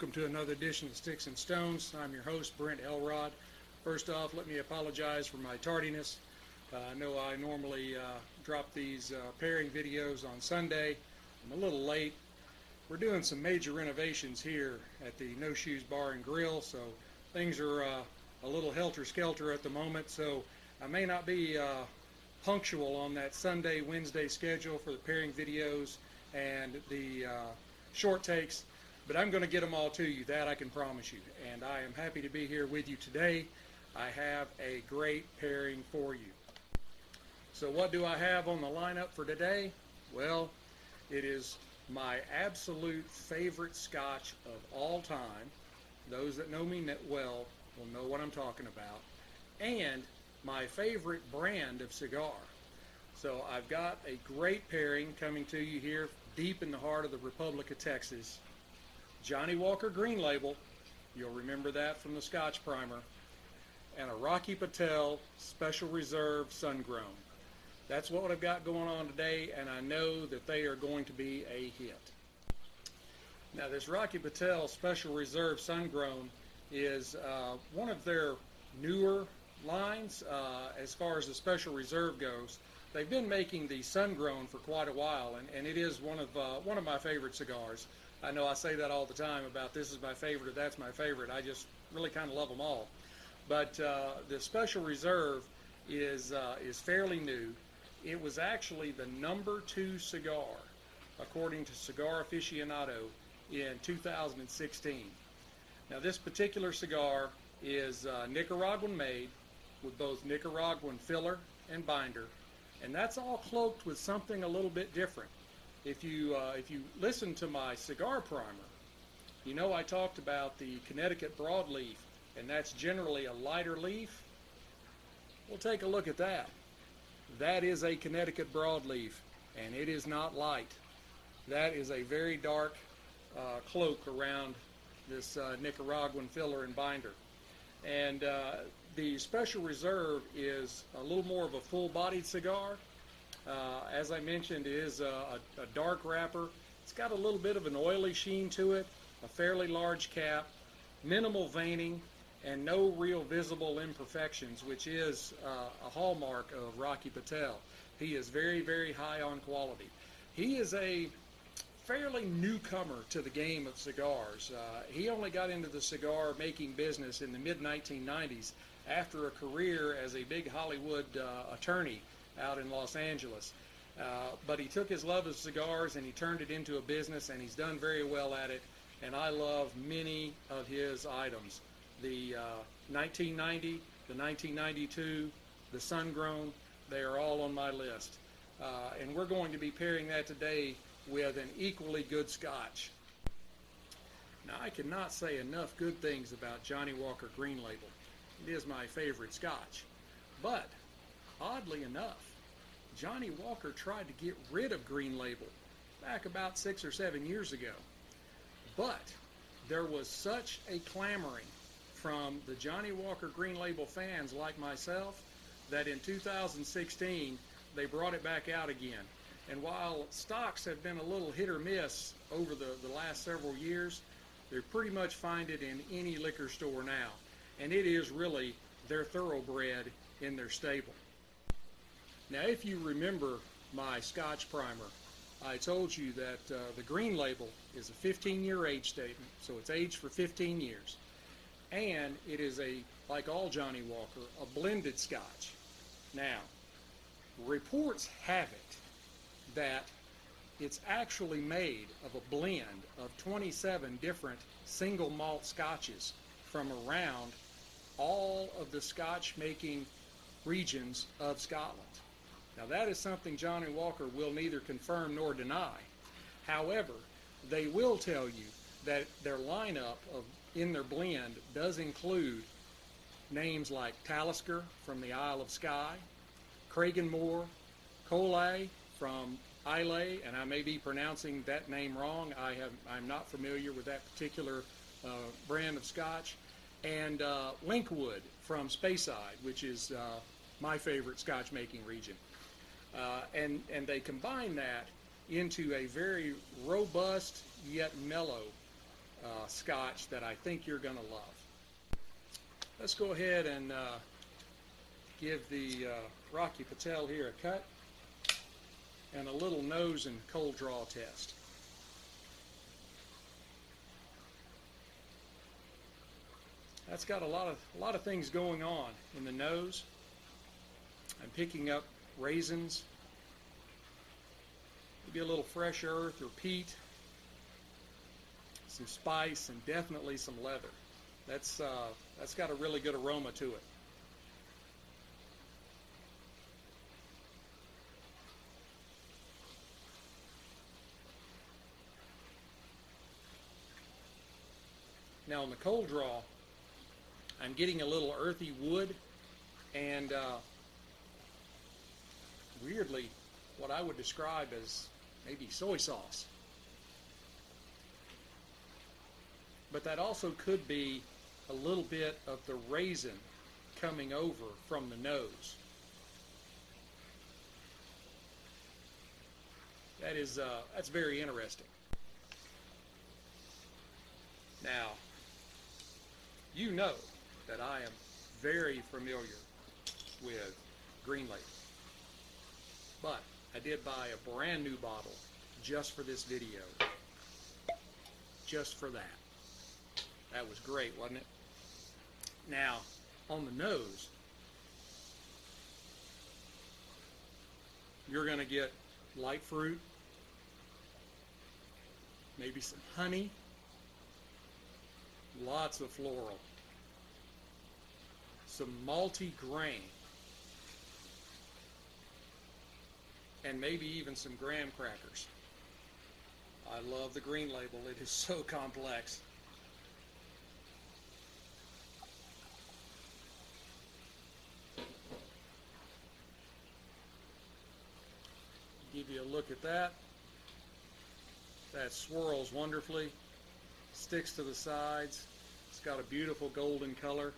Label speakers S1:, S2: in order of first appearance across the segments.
S1: welcome to another edition of Sticks-n-Stones. I'm your host, Brent Elrod. First off, let me apologize for my tardiness. I know I normally drop these pairing videos on Sunday. I'm a little late. We're doing some major renovations here at the No Shoes Bar and Grill, so things are a little helter-skelter at the moment, so I may not be punctual on that Sunday, Wednesday schedule for the pairing videos and the short takes, but I'm going to get them all to you, that I can promise you. And I am happy to be here with you today. I have a great pairing for you. So what do I have on the lineup for today? Well, it is my absolute favorite scotch of all time. Those that know me well will know what I'm talking about. And my favorite brand of cigar. So I've got a great pairing coming to you here deep in the heart of the Republic of Texas. Johnnie Walker Green Label, you'll remember that from the Scotch primer, and a Rocky Patel Special Reserve Sungrown. That's what I've got going on today, and I know that they are going to be a hit. Now, this Rocky Patel Special Reserve Sungrown is one of their newer lines as far as the Special Reserve goes. They've been making the Sungrown for quite a while, and it is one of my favorite cigars. I know I say that all the time about this is my favorite or that's my favorite. I just really kind of love them all. But the Special Reserve is fairly new. It was actually the #2 cigar, according to Cigar Aficionado, in 2016. Now, this particular cigar is Nicaraguan made with both Nicaraguan filler and binder, and that's all cloaked with something a little bit different. If you listen to my cigar primer, you know I talked about the Connecticut broadleaf, and that's generally a lighter leaf. We'll take a look at that. That is a Connecticut broadleaf, and it is not light. That is a very dark cloak around this Nicaraguan filler and binder. And the Special Reserve is a little more of a full-bodied cigar. As I mentioned, it is a dark wrapper. It's got a little bit of an oily sheen to it, a fairly large cap, minimal veining, and no real visible imperfections, which is a hallmark of Rocky Patel. He is very, very high on quality. He is a fairly newcomer to the game of cigars. He only got into the cigar making business in the mid-1990s after a career as a big Hollywood attorney out in Los Angeles. But he took his love of cigars and he turned it into a business, and he's done very well at it, and I love many of his items. The 1990, the 1992, the Sungrown, they are all on my list. And we're going to be pairing that today with an equally good scotch. Now, I cannot say enough good things about Johnnie Walker Green Label. It is my favorite scotch. But, oddly enough, Johnnie Walker tried to get rid of Green Label back about 6 or 7 years ago. But there was such a clamoring from the Johnnie Walker Green Label fans like myself that in 2016 they brought it back out again. And while stocks have been a little hit or miss over the last several years, they pretty much find it in any liquor store now. And it is really their thoroughbred in their stable. Now, if you remember my Scotch primer, I told you that the Green Label is a 15-year age statement, so it's aged for 15 years. And it is like all Johnnie Walker, a blended scotch. Now, reports have it that it's actually made of a blend of 27 different single malt scotches from around all of the scotch making regions of Scotland. Now, that is something Johnnie Walker will neither confirm nor deny. However, they will tell you that their lineup in their blend does include names like Talisker from the Isle of Skye, Craigenmore, Colay from Islay, and I may be pronouncing that name wrong. I'm not familiar with that particular brand of scotch, and Linkwood from Speyside, which is my favorite scotch making region. And they combine that into a very robust yet mellow scotch that I think you're going to love. Let's go ahead and give the Rocky Patel here a cut and a little nose and cold draw test. That's got a lot of things going on in the nose. I'm picking up raisins, maybe a little fresh earth or peat, some spice, and definitely some leather. That's got a really good aroma to it. Now on the cold draw, I'm getting a little earthy wood and weirdly what I would describe as maybe soy sauce. But that also could be a little bit of the raisin coming over from the nose. That's very interesting. Now, you know that I am very familiar with Green Label, but I did buy a brand new bottle just for this video, just for that. That was great, wasn't it? Now, on the nose, you're going to get light fruit, maybe some honey, lots of floral, some malty grain, and maybe even some graham crackers. I love the Green Label. It is so complex. Give you a look at that. That swirls wonderfully, sticks to the sides. It's got a beautiful golden color.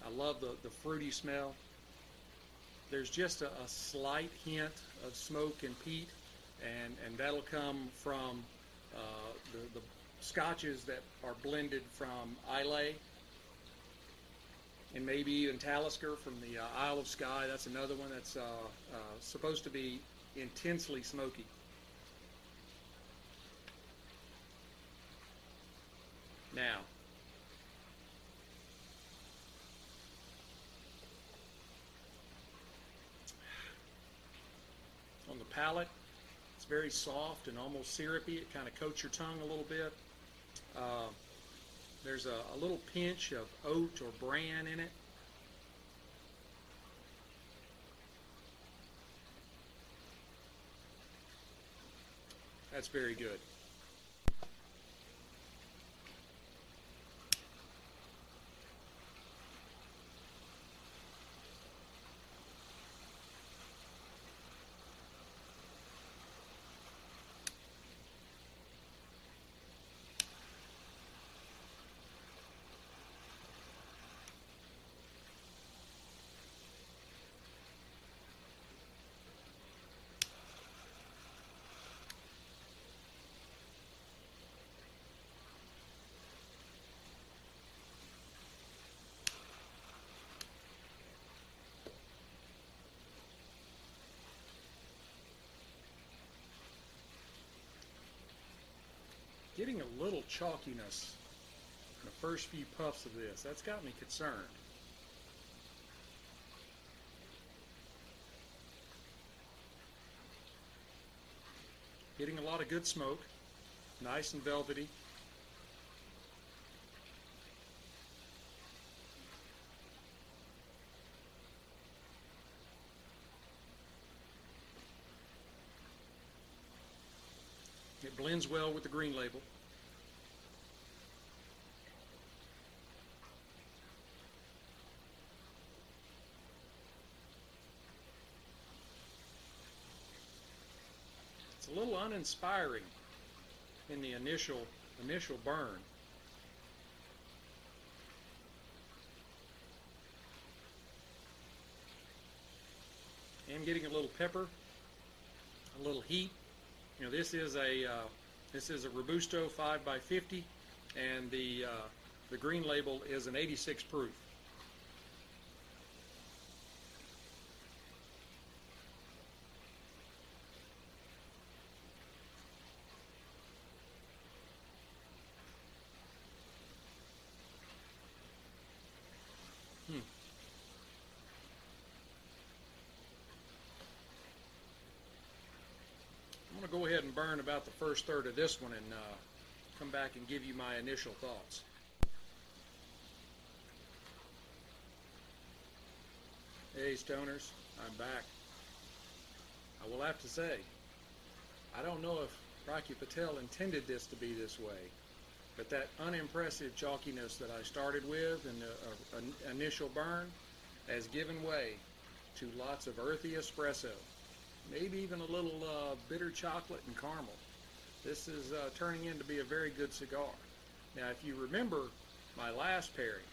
S1: I love the fruity smell. There's just a slight hint of smoke and peat, and that'll come from the scotches that are blended from Islay, and maybe even Talisker from the Isle of Skye. That's another one that's supposed to be intensely smoky. Now, on the palate, it's very soft and almost syrupy. It kind of coats your tongue a little bit. There's a little pinch of oat or bran in it. That's very good. Getting a little chalkiness in the first few puffs of this. That's got me concerned. Getting a lot of good smoke, nice and velvety. It blends well with the Green Label. It's a little uninspiring in the initial burn. getting a little pepper, a little heat. You know, this is a Robusto 5x50, and the Green Label is an 86 proof. I'm going to go ahead and burn about the first third of this one and come back and give you my initial thoughts. Hey Stoners, I'm back. I will have to say, I don't know if Rocky Patel intended this to be this way, but that unimpressive chalkiness that I started with in the initial burn has given way to lots of earthy espresso, maybe even a little bitter chocolate and caramel. This is turning in to be a very good cigar. Now, if you remember my last pairing,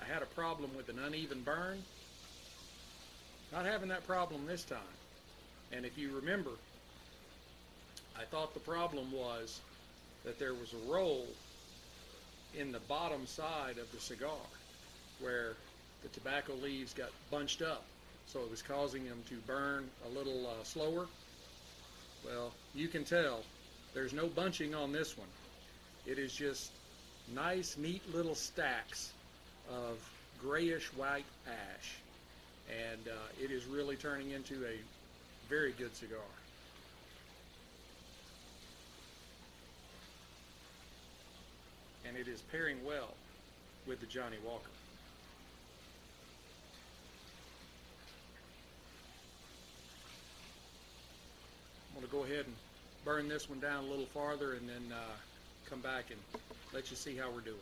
S1: I had a problem with an uneven burn. Not having that problem this time. And if you remember, I thought the problem was that there was a roll in the bottom side of the cigar where the tobacco leaves got bunched up, so it was causing them to burn a little slower. Well, you can tell there's no bunching on this one. It is just nice, neat little stacks of grayish white ash, and it is really turning into a very good cigar. And it is pairing well with the Johnnie Walker. I'm going to go ahead and burn this one down a little farther and then come back and let you see how we're doing.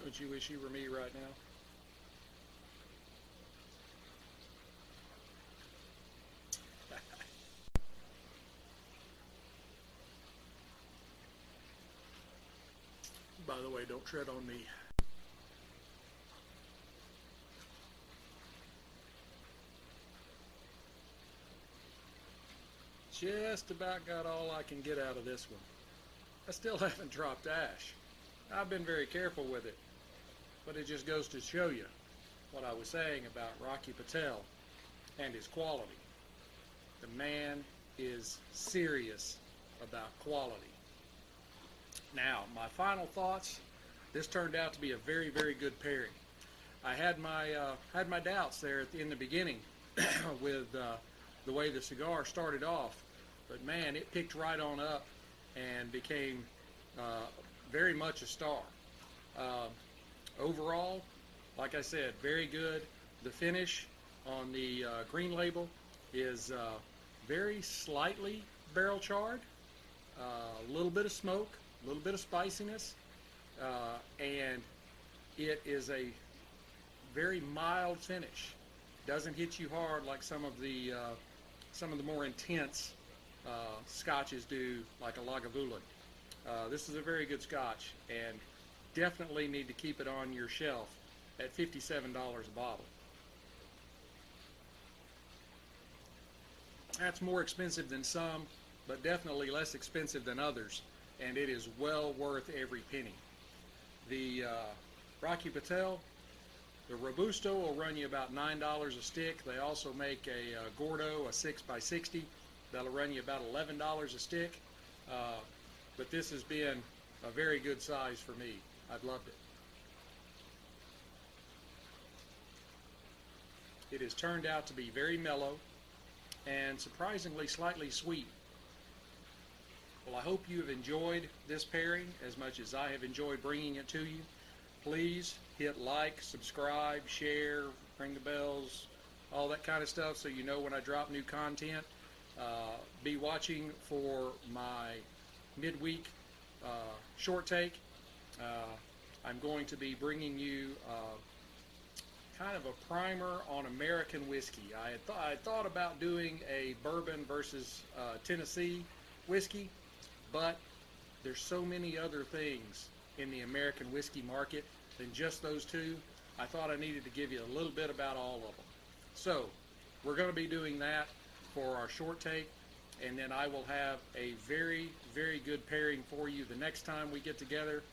S1: Don't you wish you were me right now? By the way, don't tread on me. Just about got all I can get out of this one. I still haven't dropped ash. I've been very careful with it, but it just goes to show you what I was saying about Rocky Patel and his quality. The man is serious about quality. Now, my final thoughts. This turned out to be a very, very good pairing. I had my doubts there in the beginning with the way the cigar started off, but man, it picked right on up and became very much a star. Overall, like I said, very good. The finish on the Green Label is very slightly barrel charred, a little bit of smoke, a little bit of spiciness, and it is a very mild finish. Doesn't hit you hard like some of the more intense scotches do, like a Lagavulin. This is a very good scotch, and definitely need to keep it on your shelf at $57 a bottle. That's more expensive than some, but definitely less expensive than others, and it is well worth every penny. The Rocky Patel, the Robusto will run you about $9 a stick. They also make a Gordo, a 6x60. That'll run you about $11 a stick. But this has been a very good size for me. I've loved it. It has turned out to be very mellow and surprisingly slightly sweet. Well, I hope you have enjoyed this pairing as much as I have enjoyed bringing it to you. Please hit like, subscribe, share, ring the bells, all that kind of stuff so you know when I drop new content. Be watching for my midweek short take. I'm going to be bringing you kind of a primer on American whiskey. I thought about doing a bourbon versus Tennessee whiskey, but there's so many other things in the American whiskey market than just those two, I thought I needed to give you a little bit about all of them. So we're going to be doing that for our short take, and then I will have a very, very good pairing for you the next time we get together.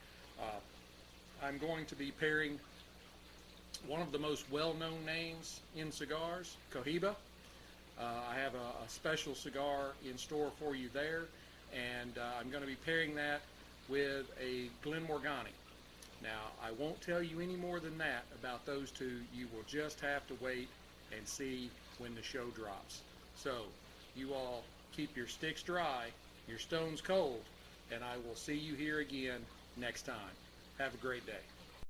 S1: I'm going to be pairing one of the most well-known names in cigars, Cohiba. I have a special cigar in store for you there, and I'm going to be pairing that with a Glenmorangie. Now, I won't tell you any more than that about those two. You will just have to wait and see when the show drops. So, you all keep your sticks dry, your stones cold, and I will see you here again next time. Have a great day.